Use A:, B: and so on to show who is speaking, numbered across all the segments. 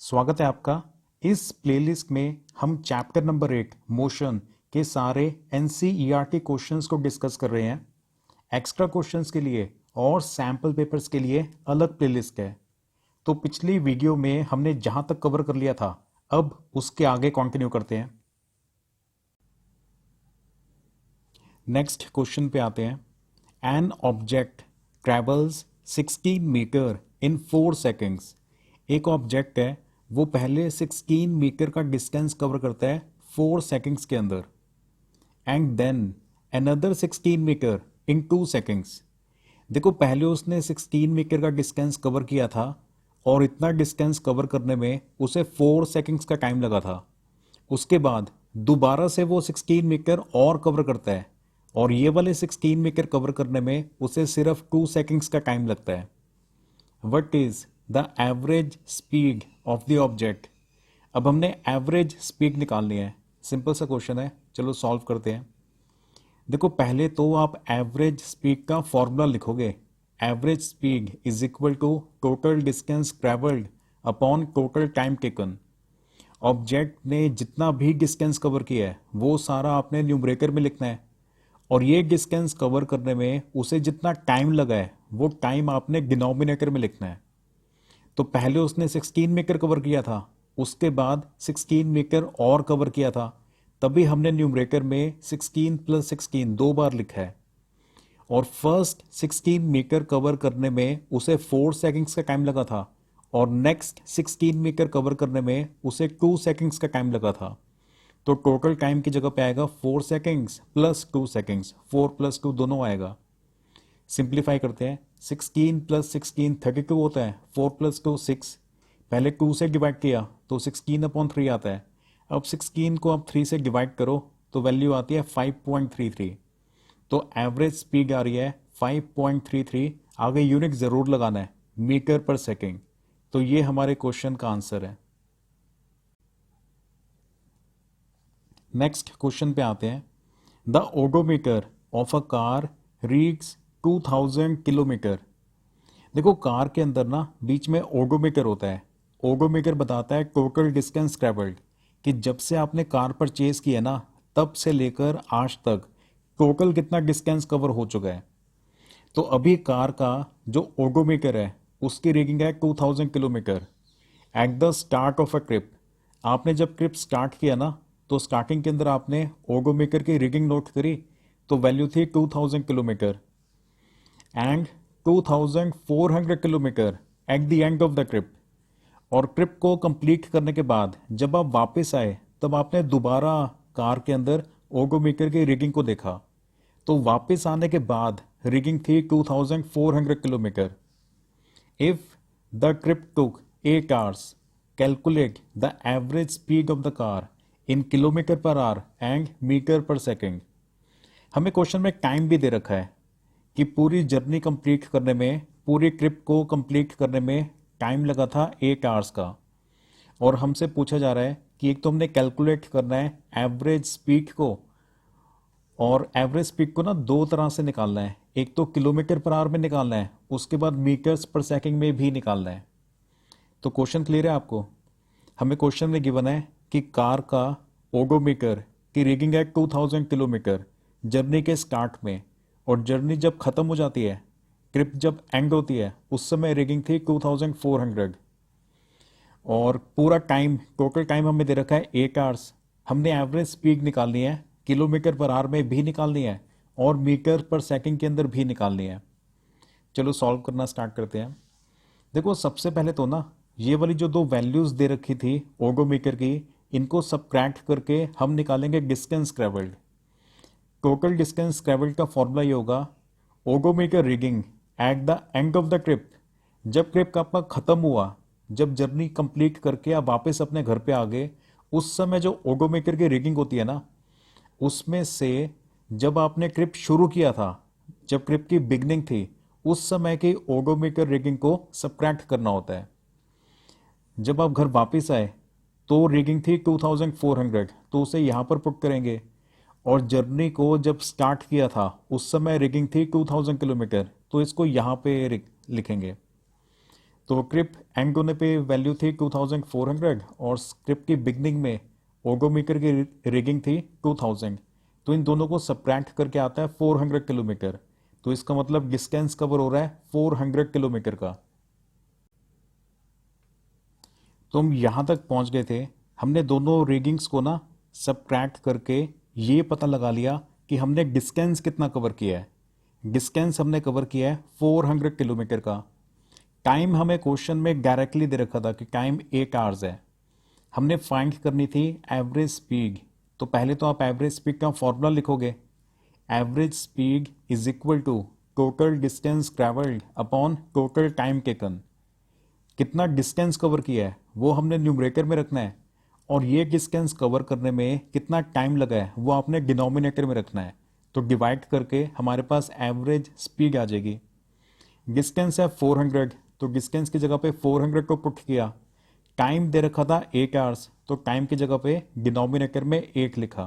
A: स्वागत है आपका। इस प्लेलिस्ट में हम चैप्टर नंबर 8 मोशन के सारे एनसीईआरटी क्वेश्चंस को डिस्कस कर रहे हैं। एक्स्ट्रा क्वेश्चंस के लिए और सैम्पल पेपर्स के लिए अलग प्लेलिस्ट है। तो पिछली वीडियो में हमने जहां तक कवर कर लिया था, अब उसके आगे कंटिन्यू करते हैं। नेक्स्ट क्वेश्चन पे आते हैं। An object travels 16 metre in 4 seconds. एक ऑब्जेक्ट है, वो पहले 16 मीटर का डिस्टेंस कवर करता है 4 सेकेंड्स के अंदर, and then another 16 metre in 2 seconds. देखो, पहले उसने 16 मीटर का डिस्टेंस कवर किया था और इतना डिस्टेंस कवर करने में उसे 4 सेकेंड्स का टाइम लगा था। उसके बाद दोबारा से वो 16 मीटर और कवर करता है और ये वाले 16 मीटर कवर करने में उसे सिर्फ 2 सेकेंड्स का टाइम लगता है। What is the average speed of the object. अब हमने एवरेज स्पीड निकालनी है। सिंपल सा क्वेश्चन है, चलो सॉल्व करते हैं। देखो, पहले तो आप एवरेज स्पीड का फॉर्मूला लिखोगे। Average speed is equal to total distance travelled upon total time taken. Object ने जितना भी डिस्टेंस कवर किया है वो सारा आपने न्यूमरेटर में लिखना है, और ये डिस्टेंस कवर करने में उसे जितना टाइम लगा है वो टाइम आपने डिनोमिनेटर में लिखना है। तो पहले उसने 16 मीटर कवर किया था, उसके बाद 16 मीटर और कवर किया था, तभी हमने न्यूमरेटर में 16 प्लस 16 दो बार लिखा है। और फर्स्ट 16 मीटर कवर करने में उसे 4 सेकंड्स का टाइम लगा था, और नेक्स्ट 16 मीटर कवर करने में उसे 2 सेकंड्स का टाइम लगा था। तो टोटल टाइम की जगह पे आएगा 4 सेकंड्स प्लस 2 सेकंड्स, 4 प्लस 2 दोनों आएगा। सिंप्लीफाई करते हैं। 16 प्लस 16 32 होता है, 4 प्लस 2 6। पहले 2 से डिवाइड किया तो 16 अपॉन 3 आता है। अब 16 को आप 3 से डिवाइड करो तो वैल्यू आती है 5.33। तो एवरेज स्पीड आ रही है 5.33। आगे यूनिट जरूर लगाना है, मीटर पर सेकेंड। तो ये हमारे क्वेश्चन का आंसर है। नेक्स्ट क्वेश्चन पे आते हैं। The odometer of a car reads 2000 kilometre. देखो, कार के अंदर ना बीच में ओडोमीटर होता है। ओडोमीटर बताता है टोटल डिस्टेंस ट्रेवल्ड, कि जब से आपने कार परचेज किया ना तब से लेकर आज तक टोटल कितना डिस्टेंस कवर हो चुका है। तो अभी कार का जो ओडोमीटर है उसकी रीडिंग है 2000 kilometre at the start of a trip. आपने जब ट्रिप स्टार्ट किया ना तो स्टार्टिंग के अंदर आपने ओडोमीटर की रीडिंग नोट करी, तो वैल्यू थी 2000 kilometre and 2400 kilometre at the end of the trip. और ट्रिप को कंप्लीट करने के बाद जब आप वापस आए तब आपने दोबारा कार के अंदर ओडोमीटर की रीडिंग को देखा, तो वापस आने के बाद रीडिंग थी 2400 kilometre. If the trip took 8 hours, calculate the average speed of the car in kilometre per hour and metre per second. हमें क्वेश्चन में टाइम भी दे रखा है कि पूरी जर्नी कंप्लीट करने में, पूरी ट्रिप को कंप्लीट करने में टाइम लगा था 8 hours का। और हमसे पूछा जा रहा है कि एक तो हमने कैलकुलेट करना है एवरेज स्पीड को, और एवरेज स्पीड को ना दो तरह से निकालना है। एक तो किलोमीटर पर आवर में निकालना है, उसके बाद मीटर्स पर सेकंड में भी निकालना है। तो क्वेश्चन क्लियर है आपको? हमें क्वेश्चन में गिवन है कि कार का ओडोमीटर की रीडिंग है 2000 किलोमीटर जर्नी के स्टार्ट में, और जर्नी जब खत्म हो जाती है, ट्रिप जब एंड होती है, उस समय रीडिंग थी 2400। और पूरा टाइम, टोटल टाइम हमें दे रखा है 8 hours। हमने एवरेज स्पीड निकालनी है, किलोमीटर पर आवर में भी निकालनी है और मीटर पर सेकंड के अंदर भी निकालनी है। चलो सॉल्व करना स्टार्ट करते हैं। देखो, सबसे पहले तो ना ये वाली जो दो वैल्यूज दे रखी थी ओडोमीटर की, इनको सबट्रैक्ट करके हम निकालेंगे distance travelled. Total distance travelled का फॉर्मूला ये होगा odometer reading at the end of the trip. जब ट्रिप का आपका खत्म हुआ, जब जर्नी कंप्लीट करके आप वापस अपने घर पे आ गए, उस समय जो ओडोमीटर की रीडिंग होती है ना, उसमें से जब आपने ट्रिप शुरू किया था, जब ट्रिप की बिगनिंग थी, उस समय की ओडोमीटर रीडिंग को सबट्रैक्ट करना होता है। जब आप घर वापस आए तो रीडिंग थी 2400, तो उसे यहाँ पर पुट करेंगे। और जर्नी को जब स्टार्ट किया था उस समय रीडिंग थी 2000 किलोमीटर, तो इसको यहाँ पे लिखेंगे। तो क्रिप एंड होने पे वैल्यू थी 2400 और स्क्रिप्ट की बिगनिंग में ओडोमीटर की रीडिंग थी 2000। तो इन दोनों को सब्ट्रैक्ट करके आता है 400 किलोमीटर। तो इसका मतलब डिस्टेंस कवर हो रहा है 400 किलोमीटर का। तो हम यहाँ तक पहुँच गए थे। हमने दोनों रीडिंग्स को ना सब्ट्रैक्ट करके ये पता लगा लिया कि हमने डिस्टेंस कितना कवर किया है। डिस्टेंस हमने कवर किया है 400 किलोमीटर का। टाइम हमें क्वेश्चन में डायरेक्टली दे रखा था कि टाइम 8 आवर्स है। हमने फाइंड करनी थी एवरेज स्पीड। तो पहले तो आप एवरेज स्पीड का फॉर्मूला लिखोगे। Average speed is equal to total distance travelled upon total time taken. कितना डिस्टेंस कवर किया है वो हमने न्यूमरेटर में रखना है, और ये डिस्टेंस कवर करने में कितना टाइम लगा है वो आपने डिनोमिनेटर में रखना है। तो डिवाइड करके हमारे पास एवरेज स्पीड आ जाएगी। डिस्टेंस है 400, तो डिस्टेंस की जगह पे 400 को पुट किया। टाइम दे रखा था 8 आवर्स, तो टाइम की जगह पे डिनोमिनेटर में 8 लिखा।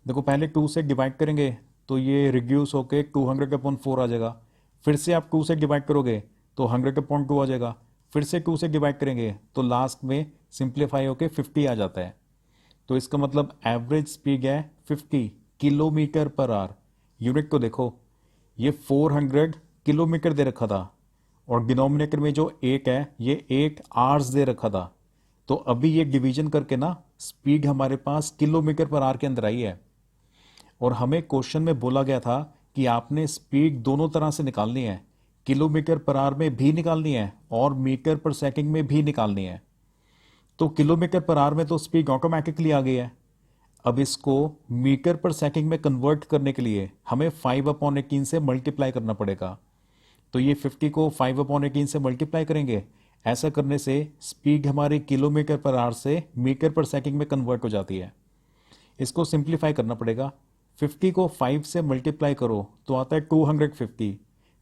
A: देखो पहले 2 से डिवाइड करेंगे तो ये रिड्यूस होके 200 अपॉन 4 आ जाएगा। फिर से आप 2 से डिवाइड करोगे तो 100 अपॉन 2 आ जाएगा। फिर से 2 से डिवाइड करेंगे तो लास्ट में सिंप्लीफाई होके 50 आ जाता है। तो इसका मतलब एवरेज स्पीड है 50 किलोमीटर पर आवर। यूनिट को देखो, ये 400 किलोमीटर दे रखा था और डिनोमिनेटर में जो 8 है ये 8 आवर्स दे रखा था। तो अभी ये डिवीजन करके ना स्पीड हमारे पास किलोमीटर पर आवर के अंदर आई है। और हमें क्वेश्चन में बोला गया था कि आपने स्पीड दोनों तरह से निकालनी है, किलोमीटर पर आवर में भी निकालनी है और मीटर पर सेकंड में भी निकालनी है। तो किलोमीटर पर आवर में तो स्पीड ऑटोमेटिकली आ गई है। अब इसको मीटर पर सेकंड में कन्वर्ट करने के लिए हमें 5/18 से मल्टीप्लाई करना पड़ेगा। तो ये 50 को 5/18 से मल्टीप्लाई करेंगे। ऐसा करने से स्पीड हमारी किलोमीटर पर आवर से मीटर पर सेकंड में कन्वर्ट हो जाती है। इसको सिंप्लीफाई करना पड़ेगा। 50 को 5 से मल्टीप्लाई करो तो आता है 250।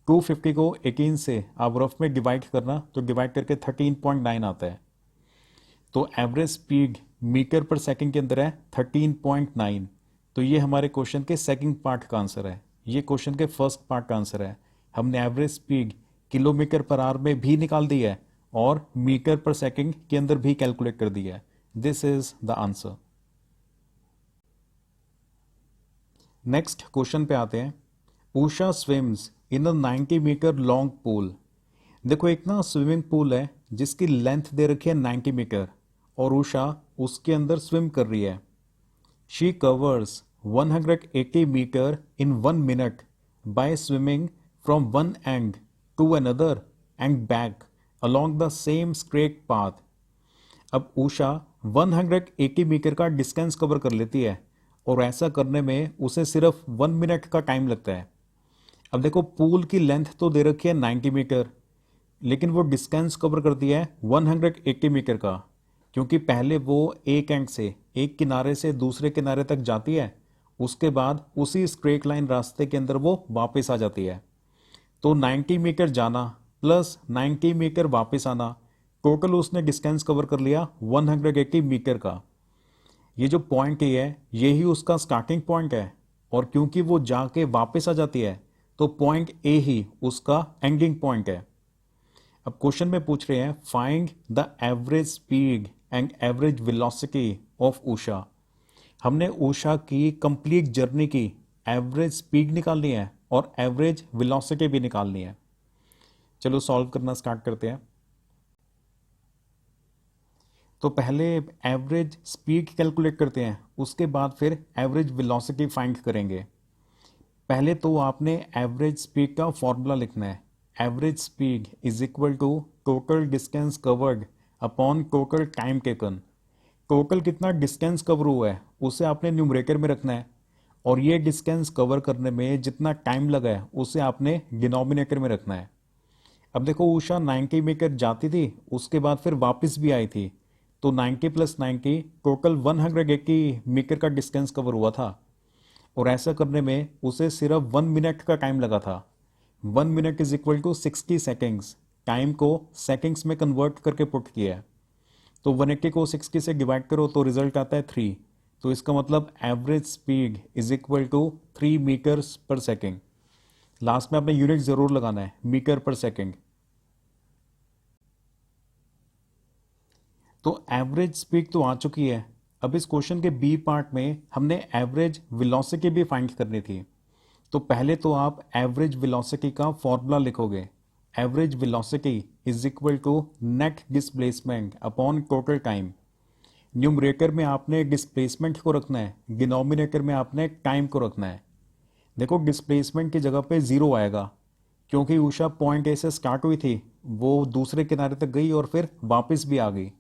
A: 250 को 18 से आप रफ में डिवाइड करना तो डिवाइड करके 13.9 आता है। तो एवरेज स्पीड मीटर पर सेकंड के अंदर है 13.9। तो ये हमारे क्वेश्चन के सेकंड पार्ट का आंसर है। ये क्वेश्चन के फर्स्ट पार्ट का आंसर है। हमने average speed kilometre per our में भी निकाल दी है और मीटर पर सेकंड के अंदर भी कैलकुलेट कर दी है। This is the answer. Next question पे आते हैं। Usha swims in a 90 metre long pool. देखो एक ना स्विमिंग पूल है जिसकी लेंथ दे रखी है 90 मीटर और उषा उसके अंदर स्विम कर रही है। She covers 180 metre in 1 minute by swimming from one end to another end back along the same straight path. अब उषा 180 मीटर का डिस्टेंस कवर कर लेती है और ऐसा करने में उसे सिर्फ 1 मिनट का टाइम लगता है। अब देखो पूल की लेंथ तो दे रखी है 90 मीटर, लेकिन वो डिस्टेंस कवर करती है 180 मीटर का, क्योंकि पहले वो एक एंड से एक किनारे से दूसरे किनारे तक जाती है, उसके बाद उसी स्ट्रेट लाइन रास्ते के अंदर वो वापस आ जाती है। तो 90 मीटर जाना प्लस 90 मीटर वापस आना, टोटल उसने डिस्टेंस कवर कर लिया 180 मीटर का। ये जो पॉइंट ए है यही उसका स्टार्टिंग पॉइंट है, और क्योंकि वो जाके वापस आ जाती है तो पॉइंट ए ही उसका एंडिंग पॉइंट है। अब क्वेश्चन में पूछ रहे हैं find the average speed and average velocity of Usha. हमने उषा की कंप्लीट जर्नी की एवरेज स्पीड निकालनी है और एवरेज वेलोसिटी भी निकालनी है। चलो सॉल्व करना स्टार्ट करते हैं। तो पहले एवरेज स्पीड कैलकुलेट करते हैं, उसके बाद फिर एवरेज वेलोसिटी फाइंड करेंगे। पहले तो आपने एवरेज स्पीड का फॉर्मूला लिखना है। Average speed is equal to total distance covered upon total time taken. Total कितना डिस्टेंस कवर हुआ है उसे आपने न्यूमरेटर में रखना है, और ये डिस्टेंस कवर करने में जितना टाइम लगा है उसे आपने डिनोमिनेटर में रखना है। अब देखो उषा 90 मीटर जाती थी, उसके बाद फिर वापस भी आई थी, तो 90 + 90 टोटल 180 मीटर का डिस्टेंस कवर हुआ था, और ऐसा करने में उसे सिर्फ 1 मिनट का टाइम लगा था। 1 minute is equal to 60 seconds. Time को सेकेंड्स में कन्वर्ट करके पुट किया है, तो 180 को 60 से डिवाइड करो तो रिजल्ट आता है 3। तो इसका मतलब average speed is equal to 3 metres per second. Last में आपने यूनिट जरूर लगाना है, मीटर पर सेकेंड। तो एवरेज स्पीड तो आ चुकी है। अब इस क्वेश्चन के बी पार्ट में हमने एवरेज वेलोसिटी भी फाइंड करनी थी। तो पहले तो आप एवरेज वेलोसिटी का फॉर्मूला लिखोगे। Average velocity is equal to net displacement upon total time. Numerator में आपने डिस्प्लेसमेंट को रखना है, डिनोमिनेटर में आपने टाइम को रखना है। देखो डिस्प्लेसमेंट की जगह पे जीरो आएगा, क्योंकि उषा पॉइंट ए से स्टार्ट हुई थी, वो दूसरे किनारे तक गई और फिर वापस भी आ गई।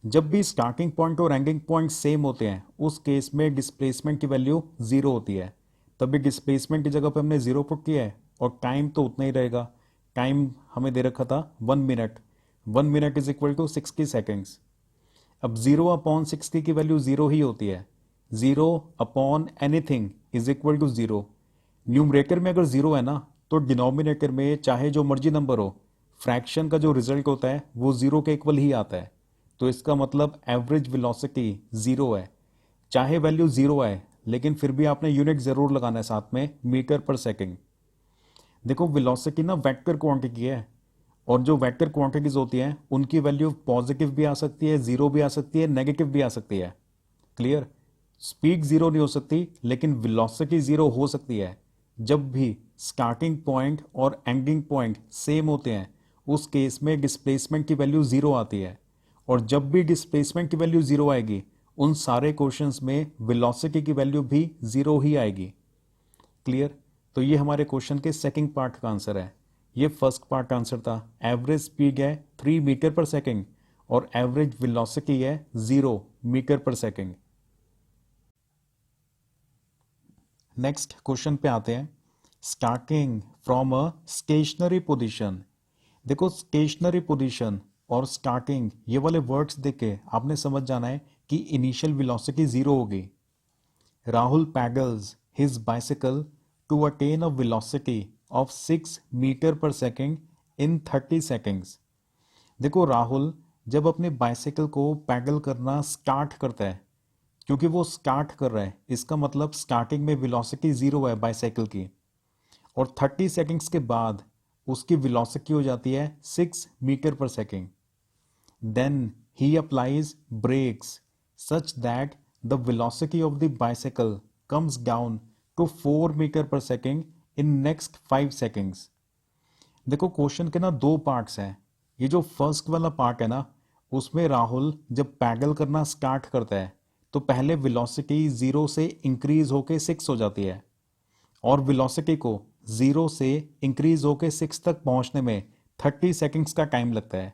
A: जब भी स्टार्टिंग पॉइंट और एंडिंग पॉइंट सेम होते हैं उस केस में डिस्प्लेसमेंट की वैल्यू जीरो होती है। तभी डिस्प्लेसमेंट की जगह पे हमने जीरो पुट किया है और टाइम तो उतना ही रहेगा। टाइम हमें दे रखा था 1 minute. 1 minute is equal to 60 seconds. अब जीरो अपॉन 60 की वैल्यू जीरो ही होती है। Zero upon anything is equal to zero. Numerator में अगर जीरो है ना तो डिनोमिनेटर में चाहे जो मर्जी नंबर हो, फ्रैक्शन का जो रिजल्ट होता है वो जीरो के इक्वल ही आता है। तो इसका मतलब एवरेज वेलोसिटी जीरो है। चाहे वैल्यू जीरो आए लेकिन फिर भी आपने यूनिट जरूर लगाना है साथ में, मीटर पर सेकेंड। देखो वेलोसिटी ना वेक्टर क्वांटिटी है, और जो वेक्टर क्वांटिटीज होती हैं उनकी वैल्यू पॉजिटिव भी आ सकती है, जीरो भी आ सकती है, नेगेटिव भी आ सकती है। क्लियर? स्पीड जीरो नहीं हो सकती लेकिन वेलोसिटी जीरो हो सकती है। जब भी स्टार्टिंग पॉइंट और एंडिंग पॉइंट सेम होते हैं उस केस में डिस्प्लेसमेंट की वैल्यू जीरो आती है। और जब भी डिस्प्लेसमेंट की वैल्यू जीरो आएगी उन सारे क्वेश्चंस में वेलोसिटी की वैल्यू भी जीरो ही आएगी। क्लियर? तो ये हमारे क्वेश्चन के सेकंड पार्ट का आंसर है। ये फर्स्ट पार्ट आंसर था। एवरेज स्पीड है 3 मीटर पर सेकेंड और एवरेज वेलोसिटी है 0 metre per second. Next question पे आते हैं। Starting from a stationary position. देखो स्टेशनरी पोजीशन और स्टार्टिंग ये वाले वर्ड्स देख के आपने समझ जाना है कि इनिशियल वेलोसिटी जीरो होगी। Rahul pedals his bicycle to attain a velocity of 6 metre per second in 30 seconds। देखो राहुल जब अपने बाइसाइकिल को पैडल करना स्टार्ट करता है, क्योंकि वो स्टार्ट कर रहा है इसका मतलब स्टार्टिंग में वेलोसिटी जीरो है बाइसाइकिल की, और 30 सेकंड्स के बाद उसकी वेलोसिटी हो जाती है 6 metre per second. Then he applies brakes such that the velocity of the bicycle comes down to 4 metre per second in next 5 seconds। देखो क्वेश्चन के ना दो पार्ट्स हैं। ये जो फर्स्ट वाला पार्ट है ना उसमें राहुल जब पैडल करना स्टार्ट करता है तो पहले वेलोसिटी जीरो से इंक्रीज होके 6 हो जाती है, और वेलोसिटी को जीरो से इंक्रीज होके 6 तक पहुंचने में 30 सेकंड्स का टाइम लगता है।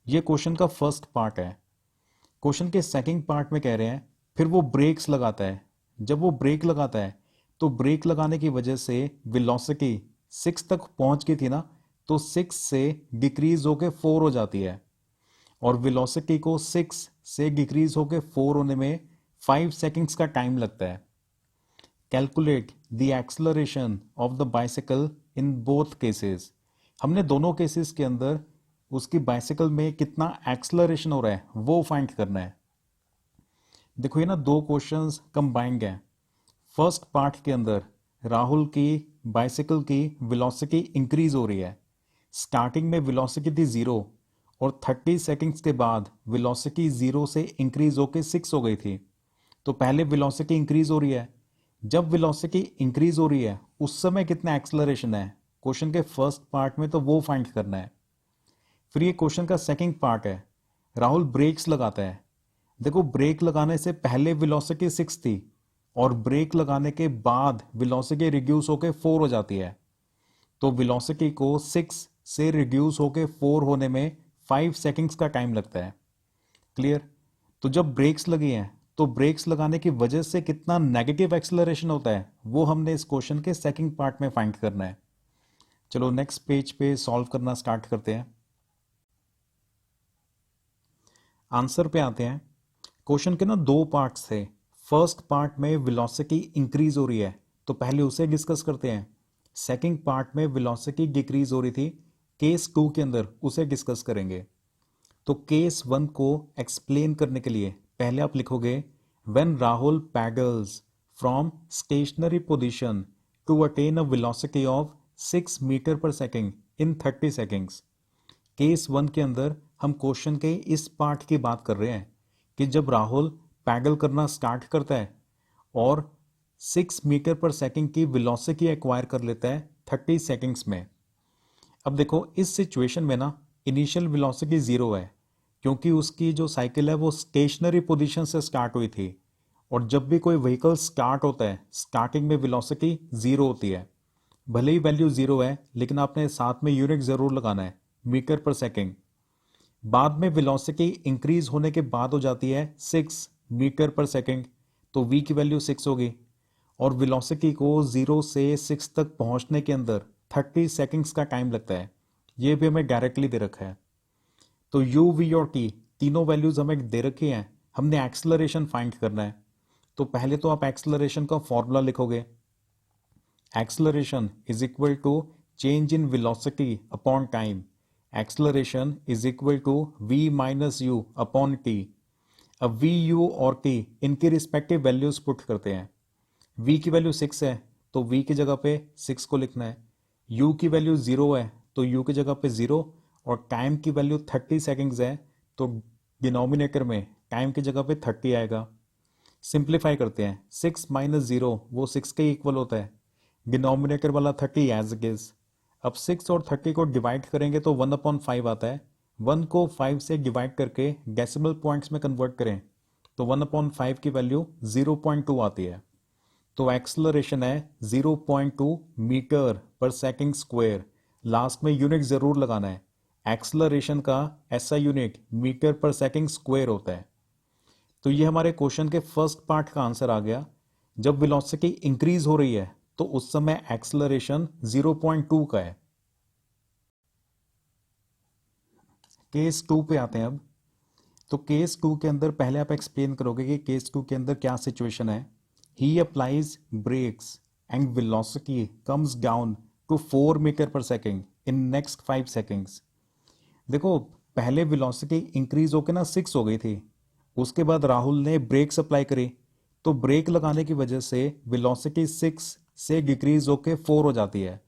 A: ये क्वेश्चन का फर्स्ट पार्ट है। क्वेश्चन के सेकंड पार्ट में कह रहे हैं फिर वो ब्रेक्स लगाता है। जब वो ब्रेक लगाता है तो ब्रेक लगाने की वजह से वेलोसिटी 6 तक पहुंच गई थी ना, तो 6 से डिक्रीज होके 4 हो जाती है, और वेलोसिटी को 6 से डिक्रीज होके 4 होने में 5 सेकंड्स का टाइम लगता है। Calculate the acceleration of the bicycle in both cases. हमने दोनों केसेस के अंदर उसकी बाइसाइकिल में कितना एक्सेलरेशन हो रहा है वो फाइंड करना है। देखो ये ना दो क्वेश्चंस कंबाइंड हैं। फर्स्ट पार्ट के अंदर राहुल की बाइसाइकिल की वेलोसिटी इंक्रीज हो रही है। स्टार्टिंग में वेलोसिटी थी जीरो और 30 सेकंड्स के बाद वेलोसिटी जीरो से इंक्रीज होकर 6 हो गई थी। तो पहले वेलोसिटी इंक्रीज हो रही है। जब वेलोसिटी इंक्रीज हो रही है उस समय कितना एक्सेलरेशन है क्वेश्चन के फर्स्ट पार्ट में, तो वो फाइंड करना है। फिर ये क्वेश्चन का सेकंड पार्ट है। राहुल ब्रेक्स लगाता है। देखो ब्रेक लगाने से पहले वेलोसिटी 6 थी और ब्रेक लगाने के बाद वेलोसिटी रिड्यूस होकर 4 हो जाती है। तो वेलोसिटी को 6 से रिड्यूस होकर 4 होने में 5 सेकंड्स का टाइम लगता है। क्लियर? तो जब ब्रेक्स लगी हैं तो ब्रेक्स लगाने की वजह से कितना नेगेटिव एक्सेलरेशन होता है वो हमने इस क्वेश्चन के सेकंड पार्ट में फाइंड करना है। चलो नेक्स्ट पेज पे सॉल्व करना स्टार्ट करते हैं। आंसर पे आते हैं। क्वेश्चन के ना दो पार्ट्स थे। फर्स्ट पार्ट में वेलोसिटी इंक्रीज हो रही है तो पहले उसे डिस्कस करते हैं। सेकंड पार्ट में वेलोसिटी डिक्रीज हो रही थी, केस 2 के अंदर उसे डिस्कस करेंगे। तो केस 1 को एक्सप्लेन करने के लिए पहले आप लिखोगे when Rahul pedals from stationary position to attain a velocity of 6 metre per second in 30 seconds. Case 1 के अंदर हम क्वेश्चन के इस पार्ट की बात कर रहे हैं कि जब राहुल पैडल करना स्टार्ट करता है और 6 मीटर पर सेकंड की वेलोसिटी एक्वायर कर लेता है 30 सेकंड्स में। अब देखो इस सिचुएशन में ना इनिशियल वेलोसिटी जीरो है, क्योंकि उसकी जो साइकिल है वो स्टेशनरी पोजीशन से स्टार्ट हुई थी, और जब भी कोई व्हीकल स्टार्ट होता है स्टार्टिंग में वेलोसिटी जीरो होती है। भले ही वैल्यू जीरो है लेकिन आपने साथ में यूनिट जरूर लगाना है, मीटर पर सेकंड। बाद में वेलोसिटी इंक्रीज होने के बाद हो जाती है 6 मीटर पर सेकंड, तो v की वैल्यू 6 होगी, और वेलोसिटी को 0 से 6 तक पहुंचने के अंदर 30 सेकंड्स का टाइम लगता है। ये भी हमें डायरेक्टली दे रखा है। तो u, v और t तीनों वैल्यूज हमें दे रखी हैं, हमने एक्सेलरेशन फाइंड करना है। तो पहले तो आप एक्सेलरेशन का फॉर्मूला लिखोगे, acceleration is equal to change in velocity upon time. Acceleration is equal to v minus u upon t। अब v, u और t इनकी रिस्पेक्टिव वैल्यूज पुट करते हैं। v की वैल्यू 6 है तो v की जगह पे 6 को लिखना है। u की वैल्यू 0 है तो u की जगह पे 0, और टाइम की वैल्यू 30 सेकंड्स है तो डिनोमिनेटर में टाइम की जगह पे 30 आएगा। सिंप्लीफाई करते हैं, 6 माइनस 0 वो 6 के इक्वल होता है, डिनोमिनेटर वाला 30 एज इट इज। अब 6 और 30 को डिवाइड करेंगे तो 1/5 आता है। 1 को 5 से डिवाइड करके डेसिमल पॉइंट्स में कन्वर्ट करें तो 1/5 की वैल्यू 0.2 आती है। तो एक्सेलरेशन है 0.2 मीटर पर सेकंड स्क्वायर। लास्ट में यूनिट जरूर लगाना है, एक्सेलरेशन का ऐसा यूनिट मीटर पर सेकंड स्क्वायर होता है। तो ये हमारे क्वेश्चन के फर्स्ट पार्ट का आंसर आ गया। जब वेलोसिटी इंक्रीज हो रही है तो उस समय एक्सेलरेशन 0.2 का है। केस 2 पे आते हैं अब। तो केस 2 के अंदर पहले आप एक्सप्लेन करोगे कि केस 2 के अंदर क्या सिचुएशन है। He applies brakes and velocity comes down to 4 metre per second in next 5 seconds. देखो पहले वेलोसिटी इंक्रीज होकर ना 6 हो गई थी, उसके बाद राहुल ने ब्रेक्स अप्लाई करी, तो ब्रेक लगाने की वजह से वेलोसिटी 6 से डिक्रीज होकर 4 हो जाती है,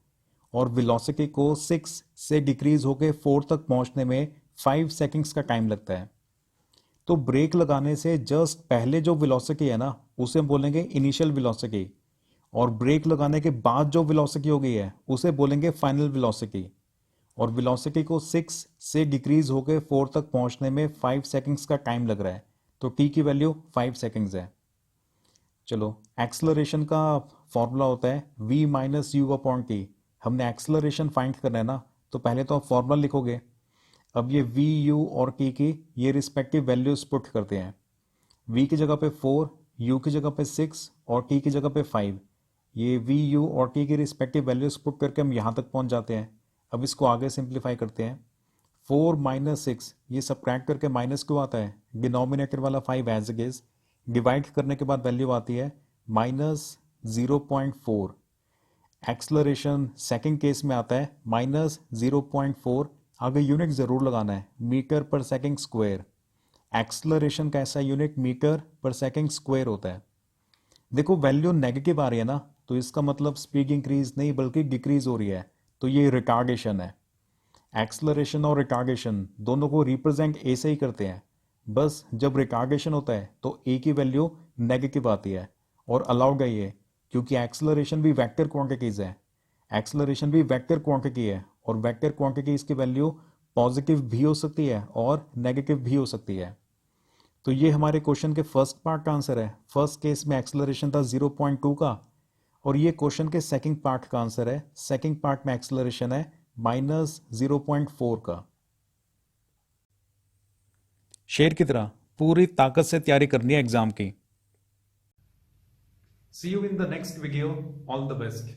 A: और वेलोसिटी को 6 से डिक्रीज होकर 4 तक पहुंचने में 5 सेकंड्स का टाइम लगता है। तो ब्रेक लगाने से जस्ट पहले जो वेलोसिटी है ना उसे बोलेंगे इनिशियल वेलोसिटी, और ब्रेक लगाने के बाद जो वेलोसिटी हो गई है उसे बोलेंगे फाइनल वेलोसिटी। और वेलोसिटी को 6 से डिक्रीज होकर 4 तक पहुंचने में 5 सेकंड्स का टाइम लग रहा है, तो t की वैल्यू 5 सेकंड्स है। चलो एक्सेलरेशन का फॉर्मूला होता है v minus u upon T. हमने एक्सेलरेशन फाइंड करना है ना, तो पहले तो आप फॉर्मूला लिखोगे। अब ये v, u और t की ये रिस्पेक्टिव वैल्यूज पुट करते हैं। v की जगह पे 4, u की जगह पे 6 और t की जगह पे 5। ये v, u और t की रिस्पेक्टिव वैल्यूज पुट करके हम यहाँ तक पहुँच जाते हैं। अब इसको आगे सिंप्लीफाई करते हैं। 4 माइनस 6 ये सब्ट्रैक्ट करके माइनस क्यों आता है, डिनोमिनेटर वाला 5 एज इट इज, डिवाइड करने के बाद वैल्यू आती है -0.4। एक्सेलरेशन सेकंड केस में आता है -0.4। आगे यूनिट जरूर लगाना है, मीटर पर सेकंड स्क्वायर। एक्सेलरेशन का ऐसा यूनिट मीटर पर सेकंड स्क्वायर होता है। देखो वैल्यू नेगेटिव आ रही है ना, तो इसका मतलब स्पीड इंक्रीज नहीं बल्कि डिक्रीज हो रही है, तो ये रिटार्डेशन है। एक्सेलरेशन और रिटार्डेशन दोनों को रिप्रेजेंट ए से ही करते हैं, बस जब रिटार्डेशन होता है तो ए की वैल्यू नेगेटिव आती है, और अलाउड है ये, क्योंकि एक्सेलरेशन भी वेक्टर क्वांटिटीज है। एक्सेलरेशन भी वेक्टर क्वांटिटी है, और वेक्टर क्वांटिटीज की वैल्यू पॉजिटिव भी हो सकती है और नेगेटिव भी हो सकती है। तो ये हमारे क्वेश्चन के फर्स्ट पार्ट का आंसर है। फर्स्ट केस में एक्सेलरेशन था 0.2 का, और ये क्वेश्चन के सेकंड पार्ट का आंसर है। सेकंड पार्ट में एक्सेलरेशन है -0.4 का। शेर की तरह पूरी ताकत से तैयारी करनी है एग्जाम की।
B: See you in the next video. All the best.